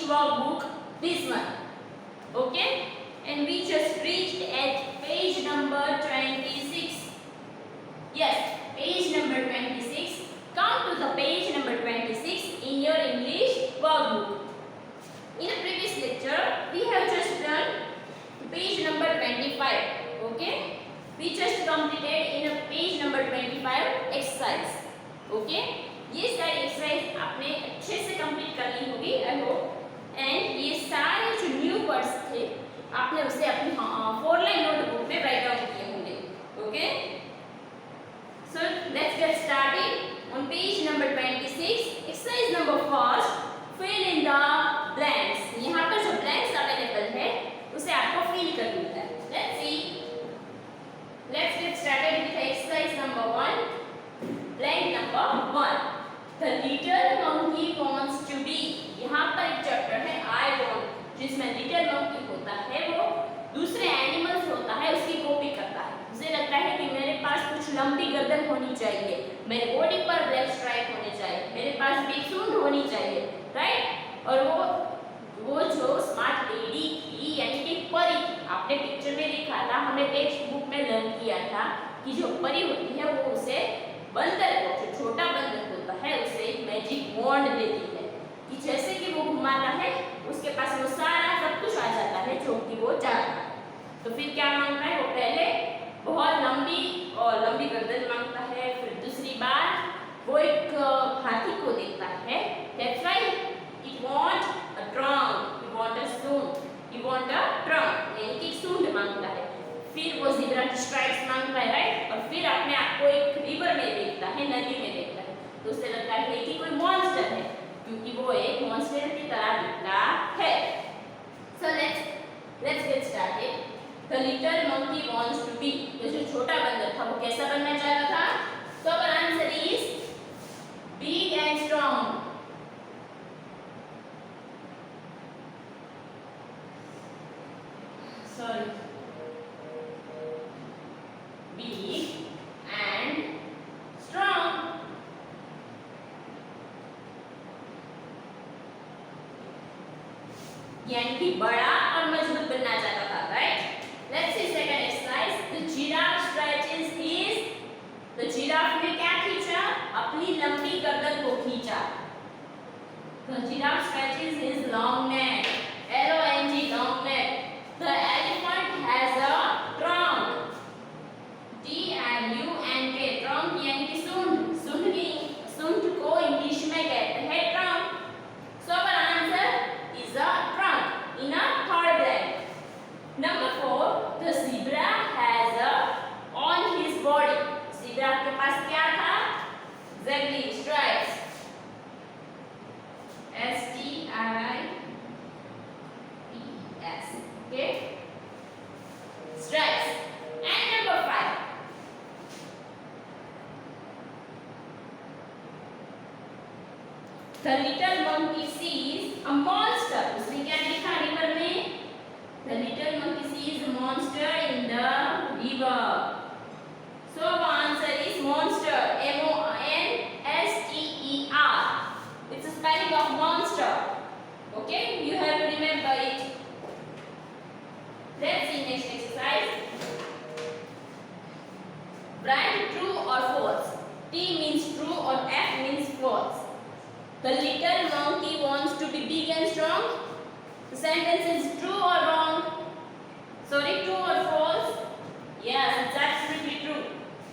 workbook this month. Okay, and we just reached at page number 26. Yes, page number 26. Come to the page number 26 in your English workbook. In the previous lecture, we have just done page number 25. Okay, we just completed in a page number 25 exercise. Okay, ये सारी exercise आपने अच्छे से complete कर ली होगी I hope. And ये सारे जो न्यू वर्ड्स थे आपने उसे अपनी 4 लाइन नोटबुक में राइट डाउन किए होंगे। Okay, so let's get started on page number 26। Exercise number first, fill in the blanks. यहाँ पर जो ब्लैंक्स अवेलेबल है उसे आपको फिल करना है। Let's see, let's get started with exercise number 1। Blank number 1. The little monkey wants to be. यहाँ पर एक चैप्टर है I want, जिसमें little monkey होता है वो दूसरे एनिमल्स होता है उसकी कॉपी करता है। उसे लगता है कि मेरे पास कुछ लंबी गर्दन होनी चाहिए, मेरे बॉडी पर ब्लैक स्ट्राइप होने चाहिए, मेरे पास बिग सूंड होनी चाहिए, राइट। और वो जो स्मार्ट लेडी थी यानी कि परी, आपने पिक्चर में देखा था, हमने टेक्स्ट बुक में लर्न किया था कि जो परी होती है वो उसे बंदर को, जो छोटा बंदर होता है, उसे एक मैजिक वॉन्ड देती है कि जैसे कि वो घुमाता है उसके पास वो सारा सब कुछ आ जाता है जो कि वो चाहता है। तो फिर क्या मांगता है वो? पहले बहुत लंबी गर्दन मांगता है, फिर दूसरी बार वो एक हाथी को देता है। That's why it want a trunk, it want a सूंड, इट वांट अ ट्रंक यानी कि सूंड मांगता है। फिर वो ज़ेब्रा की स्ट्राइप्स मांगता है, राइट। और फिर अपने आप को एक रिवर में देखता है, नदी में देखता है, तो उसे लगता है कि कोई मॉन्स्टर है क्योंकि वो एक मॉन्स्टर की तरह दिखता है। So let's get started. The little monkey wants to be. तो जो छोटा बंदर था वो कैसा बनना चाहता था? तो answer is big and strong. Sorry, big and strong. यानी कि बड़ा और मजबूत बनना चाहता था, right. Let's see second exercise. The giraffe stretches his. तो जिराफ ने क्या खींचा? अपनी लंबी गर्दन को खींचा। तो giraffe stretches his long neck, LONG long neck. The elephant has a trunk, TRUNK, trunk यानी कि सूंड। सूंड को इंग्लिश में कहते हैं trunk. So our answer is a trunk in a third blank. Number 4, the zebra has a on his body. zebra के पास क्या था? Exactly, stripes, STRIPES, okay, stripes. And number 5, the little monkey sees a monster. उसने क्या देखा river में? The little monkey sees a monster in the river. So the answer is monster, MONSTER. It's a spelling of monster. Okay, you have to remember it. Let's see next exercise. Write true or false. T means true or F means false. The little monkey wants to be big and strong. The sentence is true or wrong? Sorry, true or false? Yes, it's absolutely true.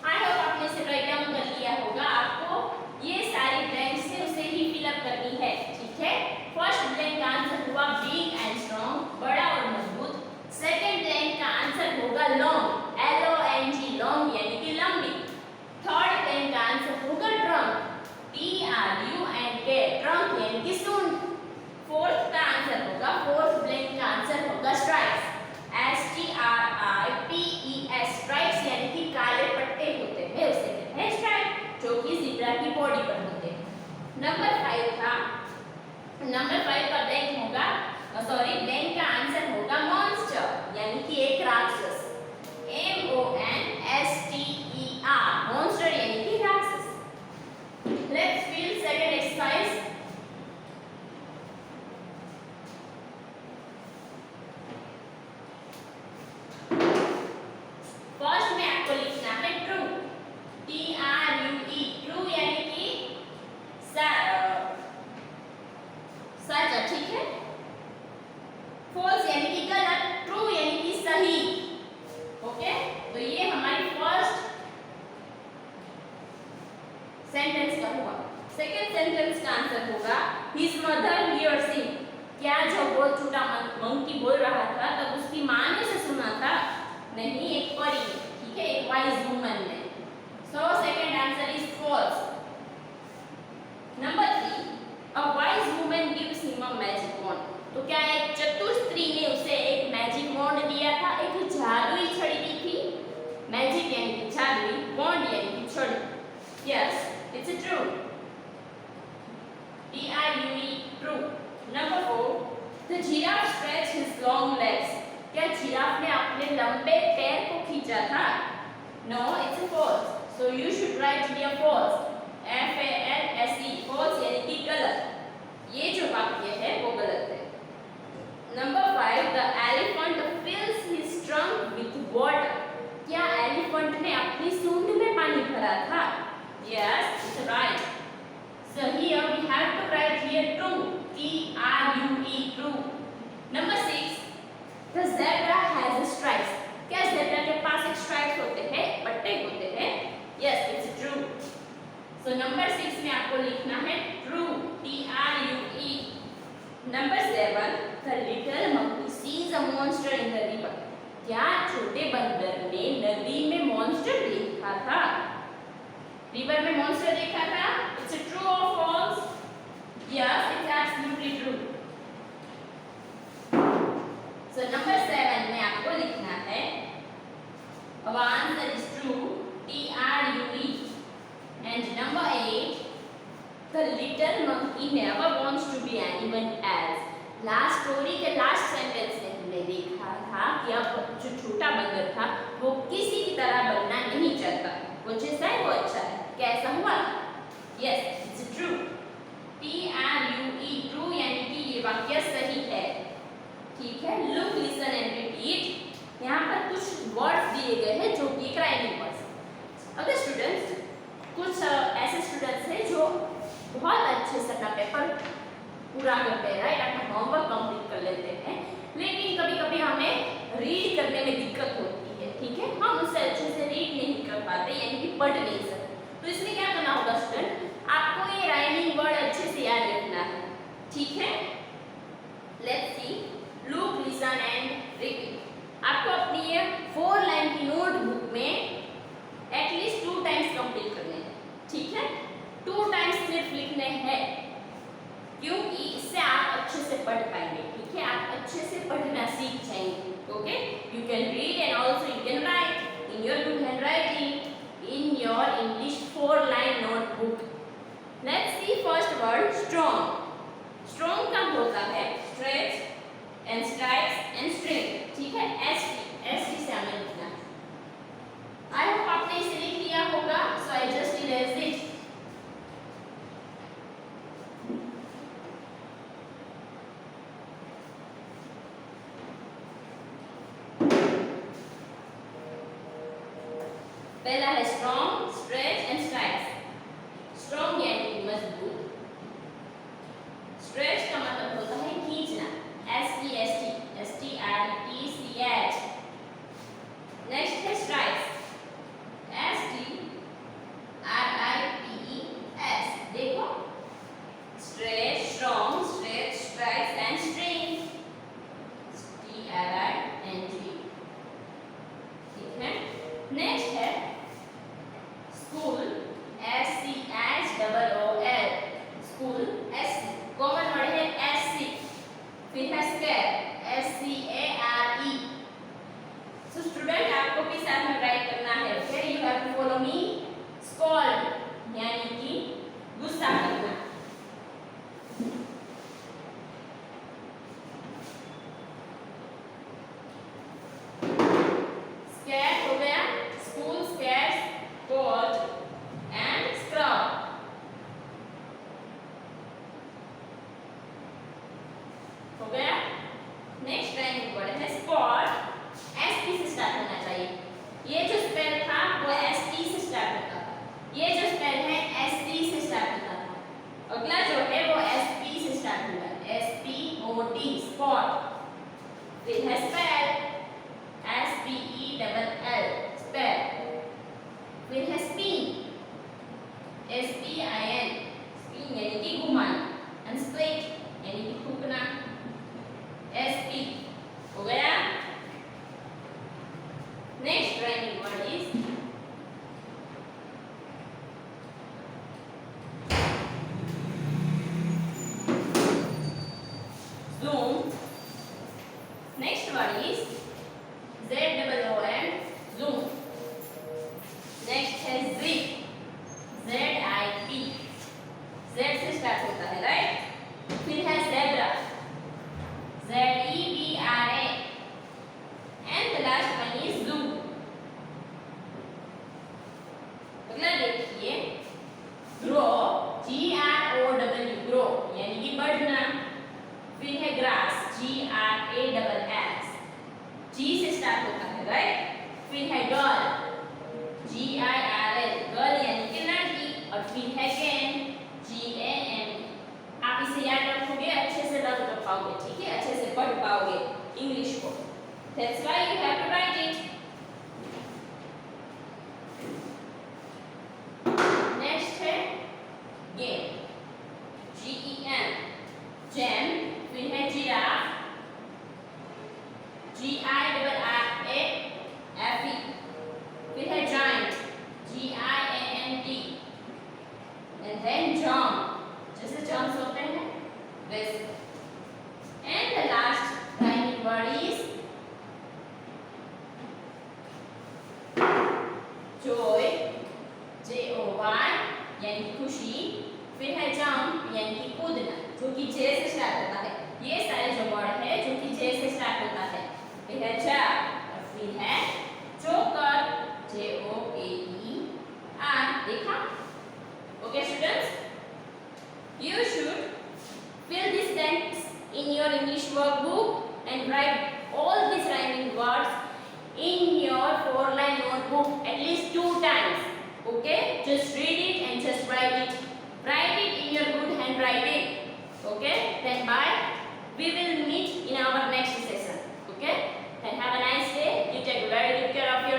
I hope आपने इसे write down कर लिया होगा। आपको ये सारी blanks से उसे ही फिलअप करनी है, ठीक है। फर्स्ट ब्लैंक का आंसर हुआ बिग एंड स्ट्रॉन्ग, बड़ा और मजबूत। सेकंड ब्लैंक का आंसर होगा लॉन्ग, LONG लॉन्ग यानी कि लंबी। थर्ड ब्लैंक का आंसर होगा ट्रंक, TRUNK ट्रंक यानी कि सूंड। फोर्थ का आंसर होगा, फोर्थ ब्लैंक का आंसर होगा स्ट्राइप्स, STRIPES स्ट्राइप्स यानी कि काले पट्टे होते हैं, उसे कहते हैं स्ट्राइप, जो कि ज़ेब्रा की बॉडी पर होते हैं। नंबर 5 था, नंबर 5 का ब्लैंक होगा, सॉरी ब्लैंक का आंसर होगा मॉन्स्टर यानी कि एक राक्षस, MONSTER मॉन्स्टर यानी कि राक्षस। Let's fill second exercise. ऐसा हुआ। सेकंड सेंटेंस का आंसर होगा हिज मदर हियर सिंग। क्या जब वो छोटा मंकी बोल रहा था तब उसकी माँ ने उसे सुना था? नहीं, एक परी ने, ठीक है, एक वाइज वुमन ने। So second answer is false. Number 3, a wise woman gives him a magic wand. तो क्या एक चतुर स्त्री ने उसे एक मैजिक वॉन्ड दिया था, एक जादुई छड़ी दी थी? मैजिक यानी कि जादुई, वॉन्ड यानी कि छड़ी। Yes, it's true. TRUE, true. Number 4, the giraffe stretch his long legs. क्या जिराफ ने अपने लंबे पैर को खींचा था? No, it's false. So you should write here false, FALSE, false यानी कि गलत। ये जो वाक्य है वो गलत है। Number 5, the elephant fills his trunk with water. क्या एलिफेंट ने अपनी सूंड में पानी भरा था? Yes, it's right. So here we have to write here true, TRUE, true. Number 6, the zebra has stripes. क्या zebra के पास एक stripes होते हैं, पट्टे होते हैं? Yes, it's true. So number 6 में आपको लिखना है true, TRUE. Number 7, the little monkey sees a monster in the river. क्या छोटे बंदर ने नदी में monster देखा था? रिवर में monster देखा था? It's true or false? Yes, it's absolutely true. So number 7 में आपको लिखना है our answer is true, TRUE. And number 8, the little monkey never wants to be anyone else. Last story के लास्ट सेंटेंस में हमने देखा था कि अब जो छोटा बंदर था वो किसी की तरह बनना नहीं चाहता, वो जैसा है वो अच्छा है। क्या ऐसा हुआ? Yes, it's true, TRUE, true यानी कि ये वाक्य सही है। ठीक है, लुक, लिसन एंड रिपीट। यहाँ पर कुछ वर्ड्स दिए गए हैं जो कि राइमिंग वर्ड्स। अगर स्टूडेंट्स, कुछ ऐसे स्टूडेंट्स हैं जो बहुत अच्छे से अपना पेपर पूरा करते हैं, राइट, अपना होमवर्क कंप्लीट कर लेते हैं, लेकिन कभी कभी हमें रीड करने में दिक्कत होती है। ठीक है, हम उससे अच्छे से रीड नहीं कर पाते, यानी कि पढ़ नहीं सकते। तो इसमें क्या करना होगा स्टूडेंट, आपको ये राइमिंग वर्ड अच्छे से याद रखना है। ठीक है, let's see, look, listen and repeat. आपको अपनी ये 4 लाइन की नोटबुक में एटलीस्ट 2 टाइम्स कंप्लीट करने हैं। ठीक है, 2 टाइम्स सिर्फ लिखने हैं, क्योंकि इससे आप अच्छे से पढ़ पाएंगे। ठीक है, आप अच्छे से पढ़ना सीख जाएंगे। Okay, you can read and also you can write in your good hand writing in your English 4 line notebook. Let's see first word strong. Strong का होता है stretch and strikes and straight. ठीक है, एस टी से हमें लिखना है। I hope आपने इसे लिख लिया होगा, सो आई जस्ट इरेज इट। पहला है strong, stretch and strikes. Strong यानी कि मजबूत, स्ट्रेच का मतलब होता है खींचना, STREACH। नेक्स्ट है स्ट्राइक्स, STRITES। देखो, stretch, strong, stretch, strikes and string, STRING। ठीक है, नेक्स्ट है school, SCHOOL। School, S common word है SC। फिर है स्क्वायर, SCARE। सो स्टूडेंट, आपको भी साथ में राइट करना है। Okay, you have to follow me. Scold यानी कि गुस्सा करना। स्क्वायर हो गया, school, square, scold and scrub. हो गया। नेक्स्ट राइमिंग वर्ड है स्पॉट, ST से स्टार्ट होना चाहिए। ये जो स्पेल था वो ST से स्टार्ट होता था, ये जो स्पेल है ST से स्टार्ट होता था। अगला जो है वो SP से स्टार्ट होगा, SPOT, स्पॉट। फिर है स्पेल, SPELL, स्पेल। फिर है spin, SPIN, rhyming word is zoom. Next word is ZOOM, zoom. Next है zip, ZIP, Z से स्टार्ट होता है, राइट? फिर है zebra, ZEBRA, and the last one is zoo. अगला देखिए grow, GROW, grow यानी कि बढ़ना. फिर है grass, GRASS, G से स्टार्ट होता है, राइट? फिर है girl, GIRL, गर्ल यानी कि लड़की. और फिर है GAN, GAN. आप इसे याद रखोगे, अच्छे से रख पाओगे, ठीक है? अच्छे से पढ़ पाओगे इंग्लिश को. That's why you have to write it. Next है GAN, GEM, jam. फिर है giraffe, GIRRAFE. फिर है giant, GIANT. And then jump, जैसे jumps होते हैं वैसे. And the last rhyming word is joy, JOY यानी कि खुशी. फिर है jump यानी कि कूदना, जो कि J से स्टार्ट होता है. ये सारे जो वर्ड है जो कि J से स्टार्ट होता है. फिर है jab, और फिर है joker, JOKER. देखा? Okay students, you should fill this sentence in your English workbook and write all these rhyming words in your 4-line notebook at least 2 times. Okay, just read it and just write it. Write it in your good handwriting. Okay, then bye. We will meet in our next session. Okay, then have a nice day. You take very good care of your